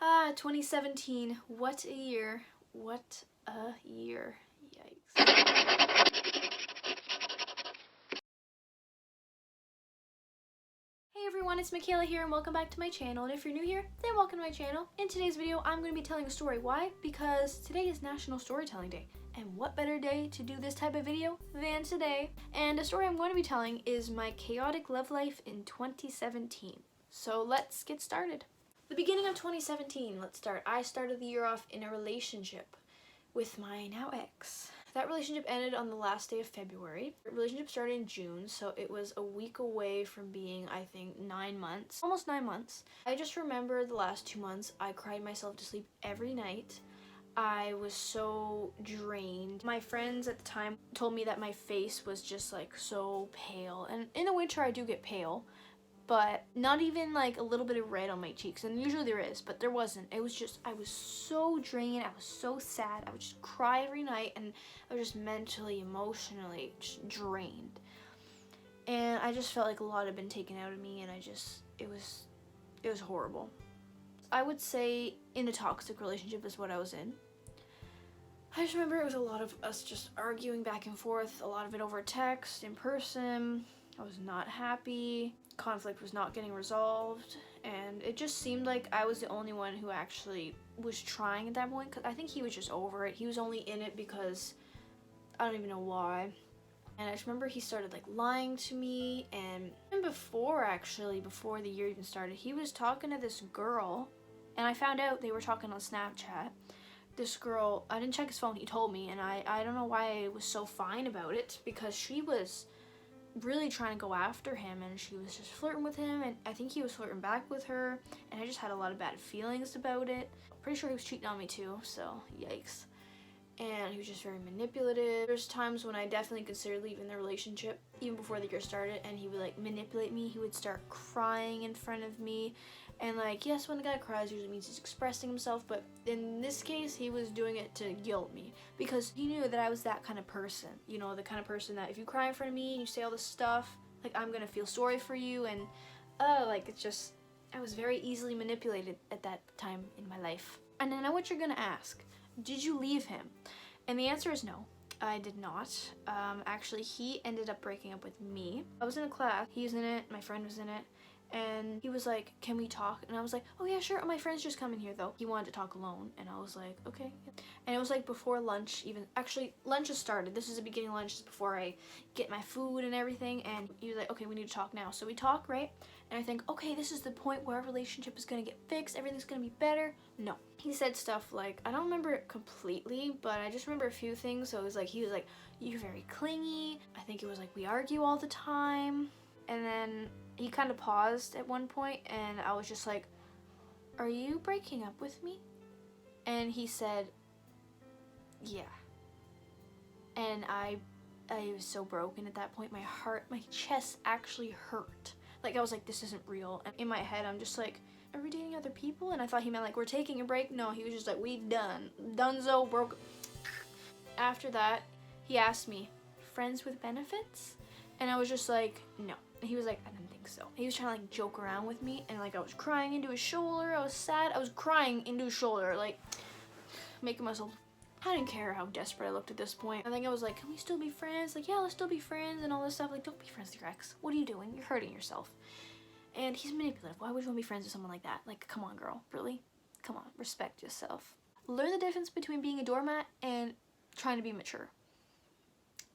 2017. What a year. What a year. Yikes. Hey everyone, it's Michaela here and welcome back to my channel. And if you're new here, then welcome to my channel. In today's video, I'm going to be telling a story. Why? Because today is National Storytelling Day. And what better day to do this type of video than today? And the story I'm going to be telling is my chaotic love life in 2017. So let's get started. The beginning of 2017, let's start. I started the year off in a relationship with my now ex. That relationship ended on the last day of February. The relationship started in June, so it was a week away from being, I think, 9 months. Almost 9 months. I just remember the last 2 months, I cried myself to sleep every night. I was so drained. My friends at the time told me that my face was just like so pale. And in the winter, I do get pale. But not even like a little bit of red on my cheeks, and usually there is, but there wasn't. It was just, I was so drained, I was so sad, I would just cry every night, and I was just mentally, emotionally just drained. And I just felt like a lot had been taken out of me, and it was horrible. I would say in a toxic relationship is what I was in. I just remember it was a lot of us just arguing back and forth, a lot of it over text, in person. I was not happy. Conflict was not getting resolved, and it just seemed like I was the only one who actually was trying at that point, because I think he was just over it. He was only in it because I don't even know why. And I just remember he started like lying to me, and before the year even started, he was talking to this girl, and I found out they were talking on Snapchat. This girl, I didn't check his phone, he told me, and I don't know why I was so fine about it, because she was really trying to go after him, and she was just flirting with him, and I think he was flirting back with her, and I just had a lot of bad feelings about it. Pretty sure he was cheating on me too, so yikes. And he was just very manipulative. There's times when I definitely considered leaving the relationship, even before the year started, and he would like manipulate me. He would start crying in front of me, and like, yes, when a guy cries usually means he's expressing himself, but in this case he was doing it to guilt me, because he knew that I was that kind of person, you know, the kind of person that if you cry in front of me and you say all this stuff, like, I'm gonna feel sorry for you, and like, it's just, I was very easily manipulated at that time in my life. And I know what you're gonna ask. Did you leave him? And the answer is no, I did not. Actually, he ended up breaking up with me. I was in a class, he was in it, my friend was in it, and he was like, can we talk? And I was like, oh yeah, sure, my friend's just coming here though. He wanted to talk alone, and I was like, okay. And it was like before lunch even. Actually, lunch has started. This is the beginning of lunch, just before I get my food and everything, and he was like, okay, we need to talk now. So we talk, right? And I think, okay, this is the point where our relationship is gonna get fixed, everything's gonna be better. No. He said stuff like, I don't remember it completely, but I just remember a few things. So it was like, he was like, you're very clingy. I think it was like, we argue all the time. And then he kind of paused at one point, and I was just like, are you breaking up with me? And he said, yeah. And I was so broken at that point. My heart, my chest actually hurt. Like, I was like, this isn't real. And in my head, I'm just like, are we dating other people? And I thought he meant like, we're taking a break. No, he was just like, we've done. Donezo, broke. After that, he asked me, friends with benefits? And I was just like, no. And he was like, I didn't think so. He was trying to like joke around with me, and like, I was crying into his shoulder. I was sad. I was crying into his shoulder, like making myself, I didn't care how desperate I looked at this point. I think I was like, can we still be friends? Like, yeah, let's still be friends and all this stuff. Like, don't be friends with your ex. What are you doing? You're hurting yourself. And he's manipulative. Why would you want to be friends with someone like that? Like, come on, girl. Really? Come on. Respect yourself. Learn the difference between being a doormat and trying to be mature.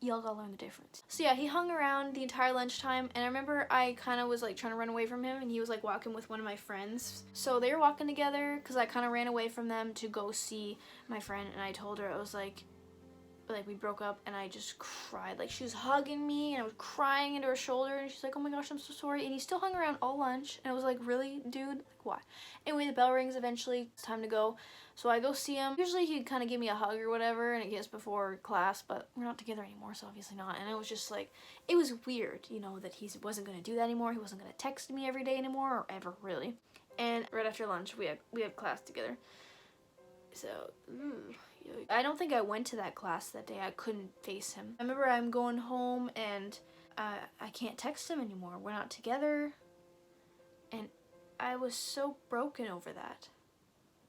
Y'all gotta learn the difference. So yeah, he hung around the entire lunchtime, and I remember I kind of was like trying to run away from him, and he was like walking with one of my friends. So they were walking together, because I kind of ran away from them to go see my friend, and I told her, I was like we broke up, and I just cried. Like, she was hugging me, and I was crying into her shoulder, and she's like, oh my gosh, I'm so sorry. And he still hung around all lunch, and I was like, really, dude? Like, why? Anyway, the bell rings eventually. It's time to go. So I go see him. Usually he'd kind of give me a hug or whatever, and it gets before class, but we're not together anymore, so obviously not. And it was just like, it was weird, you know, that he wasn't going to do that anymore. He wasn't going to text me every day anymore, or ever, really. And right after lunch, we had class together. So, I don't think I went to that class that day. I couldn't face him. I remember I'm going home, and I can't text him anymore. We're not together. And I was so broken over that.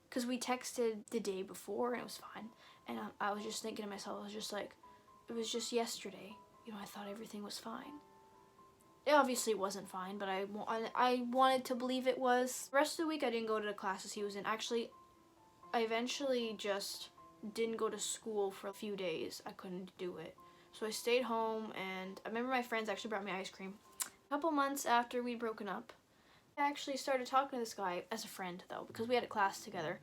because we texted the day before and it was fine. And I was just thinking to myself, I was just like, it was just yesterday. You know, I thought everything was fine. It obviously wasn't fine, but I wanted to believe it was. The rest of the week I didn't go to the classes he was in. Actually, I eventually just didn't go to school for a few days. I couldn't do it. So I stayed home, and I remember my friends actually brought me ice cream. A couple months after we'd broken up, I actually started talking to this guy as a friend, though, because we had a class together.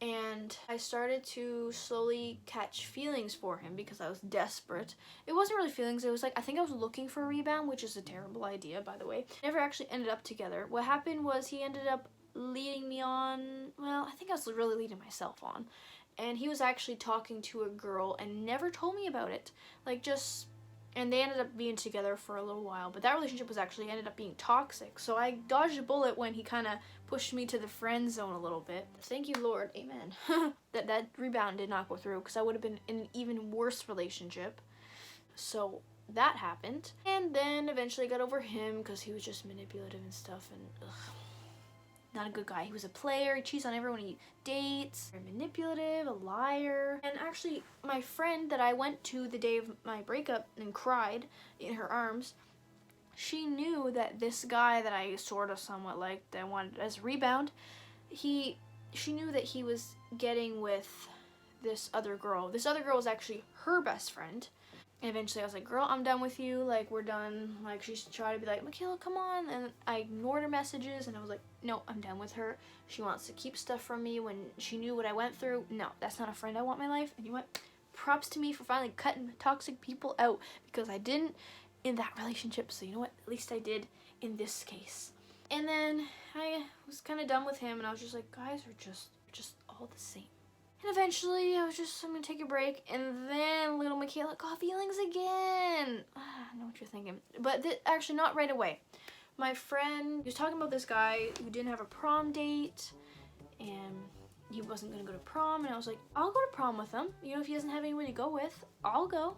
And I started to slowly catch feelings for him because I was desperate. It wasn't really feelings, it was like, I think I was looking for a rebound, which is a terrible idea, by the way. Never actually ended up together. What happened was he ended up leading me on, well, I think I was really leading myself on. And he was actually talking to a girl and never told me about it. Like, just, and they ended up being together for a little while, but that relationship was actually ended up being toxic. So I dodged a bullet when he kind of pushed me to the friend zone a little bit. Thank you, Lord, amen. that rebound did not go through, because I would have been in an even worse relationship. So that happened. And then eventually I got over him because he was just manipulative and stuff, and ugh. Not a good guy. He was a player. He cheats on everyone he dates. Very manipulative, a liar. And actually, my friend that I went to the day of my breakup and cried in her arms, she knew that this guy that I sort of somewhat liked, that I wanted as a rebound, she knew that he was getting with this other girl. This other girl was actually her best friend. And eventually I was like, girl, I'm done with you. Like, we're done. Like, she tried to be like, Michaela, come on. And I ignored her messages, and I was like, no, I'm done with her. She wants to keep stuff from me when she knew what I went through. No, that's not a friend I want in my life. And you know what? Props to me for finally cutting toxic people out, because I didn't in that relationship. So you know what? At least I did in this case. And then I was kind of done with him, and I was just like, guys are just all the same. And eventually, I'm gonna take a break, and then little Michaela got feelings again. I know what you're thinking, but actually not right away. My friend was talking about this guy who didn't have a prom date, and he wasn't gonna go to prom, and I was like, I'll go to prom with him. You know, if he doesn't have anyone to go with, I'll go.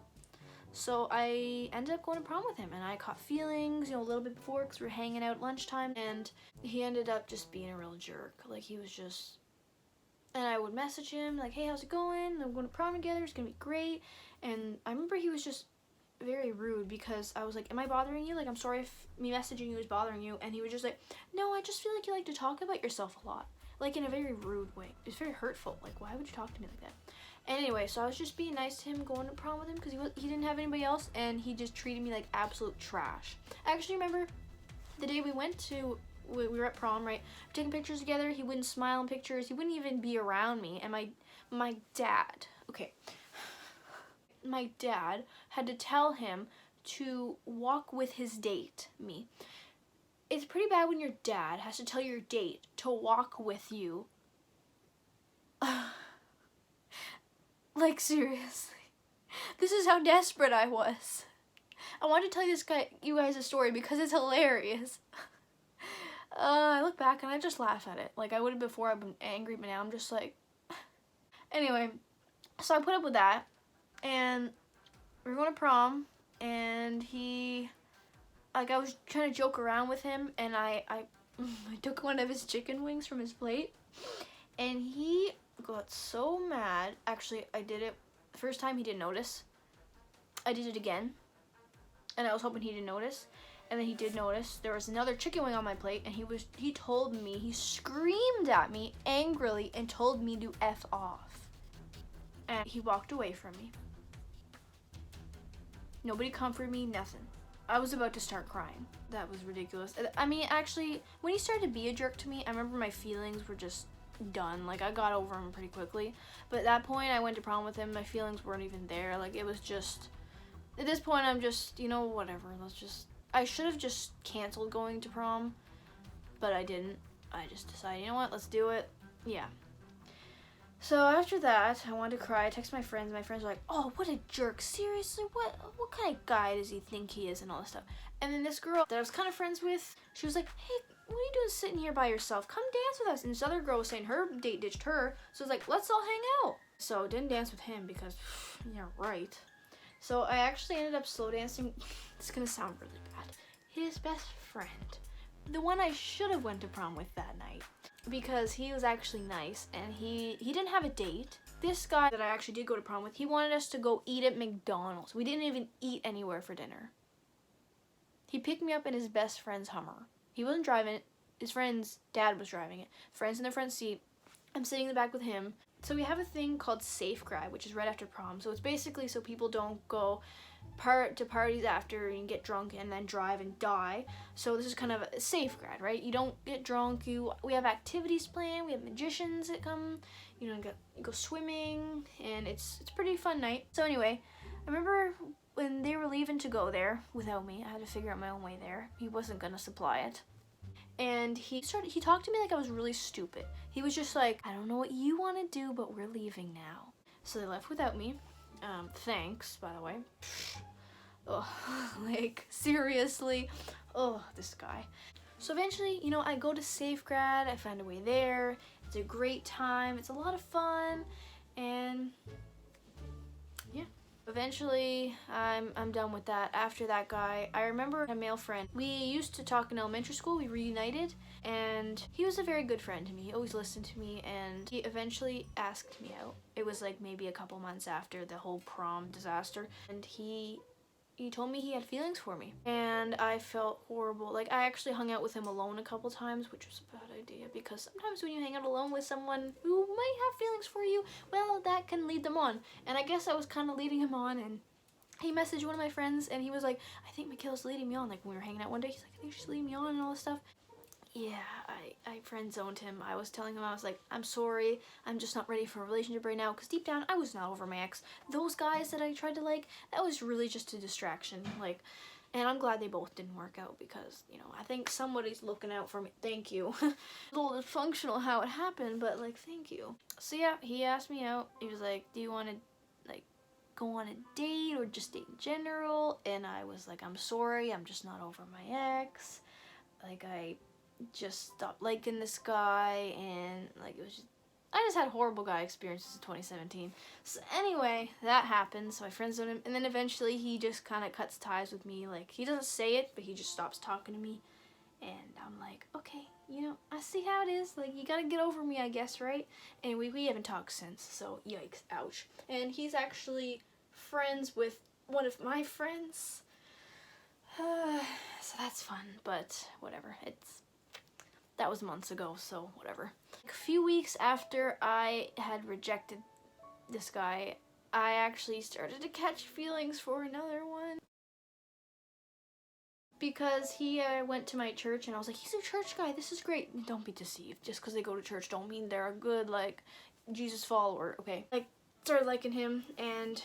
So I ended up going to prom with him, and I caught feelings, you know, a little bit before, because we were hanging out at lunchtime, and he ended up just being a real jerk. Like, he was just... And I would message him, like, hey, how's it going? I'm going to prom together. It's going to be great. And I remember he was just very rude, because I was like, am I bothering you? Like, I'm sorry if me messaging you is bothering you. And he was just like, no, I just feel like you like to talk about yourself a lot. Like, in a very rude way. It's very hurtful. Like, why would you talk to me like that? And anyway, so I was just being nice to him, going to prom with him, because he didn't have anybody else. And he just treated me like absolute trash. I actually remember the day we were at prom, right? Taking pictures together. He wouldn't smile in pictures. He wouldn't even be around me. And my dad, okay, my dad had to tell him to walk with his date, me. It's pretty bad when your dad has to tell your date to walk with you. Like, seriously. This is how desperate I was. I wanted to tell you guys a story because it's hilarious. I look back and I just laugh at it. Like, I would have before, I've been angry, but now I'm just like... Anyway, so I put up with that, and we were going to prom, and he... Like, I was trying to joke around with him, and I took one of his chicken wings from his plate, and he got so mad. Actually, I did it. The first time he didn't notice. I did it again, and I was hoping he didn't notice. And then he did notice. There was another chicken wing on my plate, and he told me, he screamed at me angrily and told me to F off. And he walked away from me. Nobody comforted me, nothing. I was about to start crying. That was ridiculous. I mean, actually, when he started to be a jerk to me, I remember my feelings were just done. Like, I got over him pretty quickly. But at that point, I went to prom with him. My feelings weren't even there. Like, it was just... At this point, I'm just, you know, whatever. Let's just... I should have just canceled going to prom, but I didn't. I just decided, you know what, let's do it. Yeah. So after that, I wanted to cry. I texted my friends. My friends were like, oh, what a jerk. Seriously, what kind of guy does he think he is and all this stuff? And then this girl that I was kind of friends with, she was like, hey, what are you doing sitting here by yourself? Come dance with us. And this other girl was saying her date ditched her. So I was like, let's all hang out. So didn't dance with him because, yeah, right. So I actually ended up slow dancing. It's gonna sound really bad. His best friend, the one I should have went to prom with that night. because he was actually nice, and he didn't have a date. This guy that I actually did go to prom with, he wanted us to go eat at McDonald's. We didn't even eat anywhere for dinner. He picked me up in his best friend's Hummer. He wasn't driving it. His friend's dad was driving it. Friends in the front seat. I'm sitting in the back with him. So we have a thing called Safe Grad, which is right after prom. So it's basically so people don't go to parties after and get drunk and then drive and die. So this is kind of a safe grad, right? You don't get drunk. We have activities planned. We have magicians that come. You go swimming, and it's a pretty fun night. So anyway, I remember when they were leaving to go there without me. I had to figure out my own way there. He wasn't gonna supply it. And he talked to me like I was really stupid. He was just like, I don't know what you want to do, but we're leaving now. So they left without me. Thanks, by the way. Ugh, like, seriously. Oh, this guy. So eventually, I go to Safe Grad. I find a way there. It's a great time. It's a lot of fun. And yeah. Eventually, I'm done with that. After that guy, I remember a male friend. We used to talk in elementary school. We reunited, and he was a very good friend to me. He always listened to me, and he eventually asked me out. It was like maybe a couple months after the whole prom disaster, and he told me he had feelings for me, and I felt horrible. Like, I actually hung out with him alone a couple times, which was a bad idea, because sometimes when you hang out alone with someone who might have feelings for you, well, that can lead them on. And I guess I was kind of leading him on, and he messaged one of my friends, and he was like, I think Michaela's leading me on. Like, when we were hanging out one day, he's like, I think she's leading me on and all this stuff. Yeah, I friend-zoned him. I was telling him, I was like, I'm sorry, I'm just not ready for a relationship right now, because deep down, I was not over my ex. Those guys that I tried to like, that was really just a distraction, like, and I'm glad they both didn't work out, because, I think somebody's looking out for me. Thank you. A little dysfunctional how it happened, but, like, thank you. So yeah, he asked me out. He was like, do you want to, like, go on a date, or just date in general? And I was like, I'm sorry, I'm just not over my ex. Like, I just stopped liking this guy, and like I just had horrible guy experiences in 2017. So anyway, that happened. So I friend-zoned him, and then eventually he just kind of cuts ties with me. Like, he doesn't say it, but he just stops talking to me, and I'm like, okay, I see how it is. Like, you gotta get over me, I guess, right? And we haven't talked since. So yikes, ouch. And he's actually friends with one of my friends. So that's fun, but whatever. That was months ago, so whatever. A few weeks after I had rejected this guy, I actually started to catch feelings for another one. Because he went to my church, and I was like, he's a church guy, this is great. Don't be deceived. Just because they go to church don't mean they're a good, like, Jesus follower, okay? Like, started liking him, and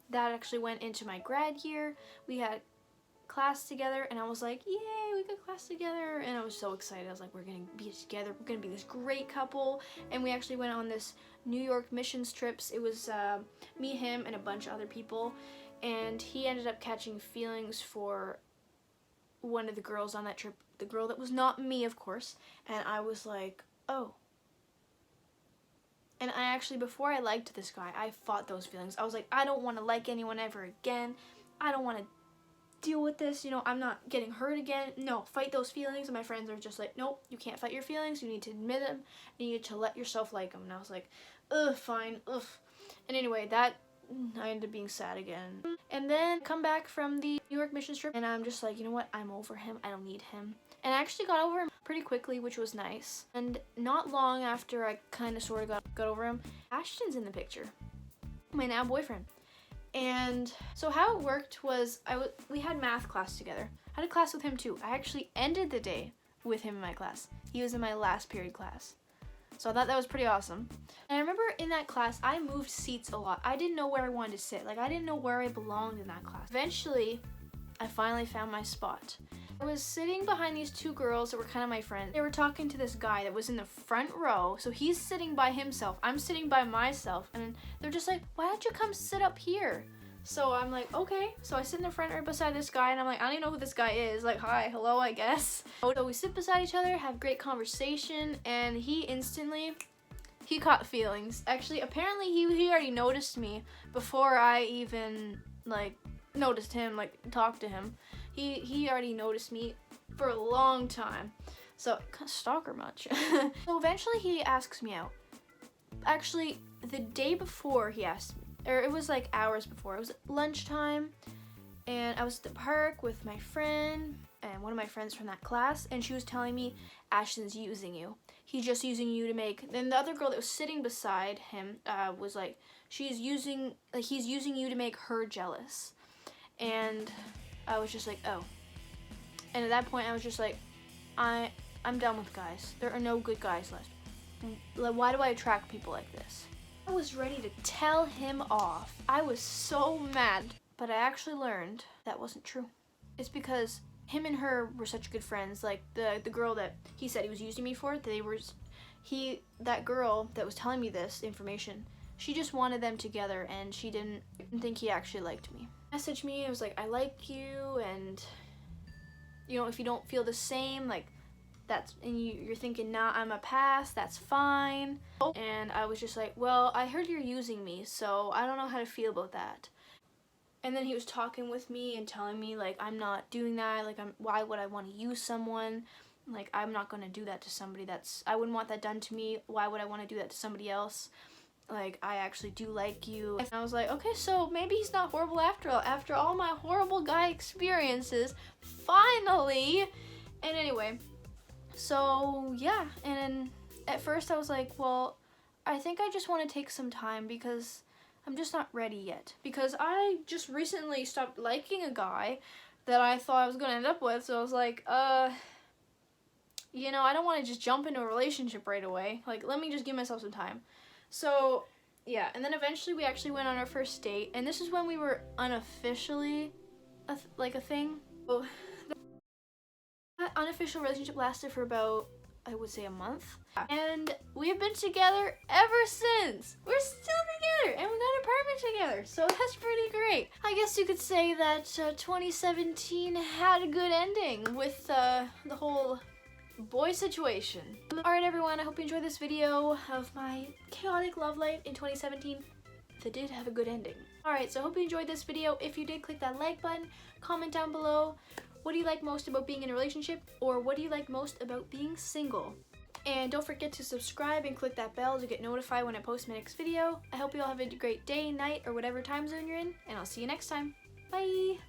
that actually went into my grad year. We had class together, and I was like, yay, we got class together, and I was so excited. I was like, we're gonna be together, we're gonna be this great couple. And we actually went on this New York missions trips. It was me, him, and a bunch of other people, and he ended up catching feelings for one of the girls on that trip, the girl that was not me, of course. And I was like, oh. And I actually, before I liked this guy, I fought those feelings. I was like, I don't want to like anyone ever again. I don't want to deal with this, I'm not getting hurt again. No, fight those feelings. And my friends are just like, nope, you can't fight your feelings. You need to admit them. You need to let yourself like them. And I was like, ugh, fine, ugh. And anyway, I ended up being sad again. And then come back from the New York mission trip, and I'm just like, you know what? I'm over him. I don't need him. And I actually got over him pretty quickly, which was nice. And not long after I kind of sort of got over him, Ashton's in the picture. My now boyfriend. And so how it worked was we had math class together. I had a class with him too. I actually ended the day with him in my class. He was in my last period class. So I thought that was pretty awesome. And I remember in that class, I moved seats a lot. I didn't know where I wanted to sit. Like, I didn't know where I belonged in that class. Eventually, I finally found my spot. I was sitting behind these two girls that were kind of my friends. They were talking to this guy that was in the front row. So he's sitting by himself. I'm sitting by myself. And they're just like, why don't you come sit up here? So I'm like, okay. So I sit in the front right beside this guy, and I'm like, I don't even know who this guy is. Like, hi, hello, I guess. So we sit beside each other, have great conversation, and he caught feelings. Actually, apparently he already noticed me before I even, like, noticed him, like, talked to him. He already noticed me for a long time. So kind of stalker much. So eventually he asks me out. Actually, the day before he asked me, or it was like hours before. It was lunchtime, and I was at the park with my friend and one of my friends from that class, and she was telling me, Ashton's using you. He's just using you to make. Then the other girl that was sitting beside him was like, he's using you to make her jealous. And I was just like, oh. And at that point, I was just like, I'm done with guys. There are no good guys left. Why do I attract people like this? I was ready to tell him off. I was so mad. But I actually learned that wasn't true. It's because him and her were such good friends. Like the girl that he said he was using me for, that girl that was telling me this information, she just wanted them together, and she didn't think he actually liked me. Messaged me, it was like, I like you, and you know, if you don't feel the same, like and you're thinking, nah, I'm a pass, that's fine. And I was just like, well, I heard you're using me, so I don't know how to feel about that. And then he was talking with me and telling me, like, I'm not doing that, like, why would I want to use someone? Like, I'm not going to do that to somebody I wouldn't want that done to me. Why would I want to do that to somebody else? Like, I actually do like you. And I was like, okay, so maybe he's not horrible after all. After all my horrible guy experiences, finally. And anyway, so yeah. And then at first I was like, well, I think I just want to take some time because I'm just not ready yet. Because I just recently stopped liking a guy that I thought I was going to end up with. So I was like, you know, I don't want to just jump into a relationship right away. Like, let me just give myself some time. So, yeah. And then eventually we actually went on our first date. And this is when we were unofficially a thing. So, that unofficial relationship lasted for about, I would say, a month. And we have been together ever since. We're still together, and we got an apartment together, so that's pretty great. I guess you could say that 2017 had a good ending with the whole boy situation. Alright everyone, I hope you enjoyed this video of my chaotic love life in 2017 that did have a good ending. Alright, so I hope you enjoyed this video. If you did, click that like button, comment down below. What do you like most about being in a relationship? Or what do you like most about being single? And don't forget to subscribe and click that bell to get notified when I post my next video. I hope you all have a great day, night, or whatever time zone you're in. And I'll see you next time. Bye!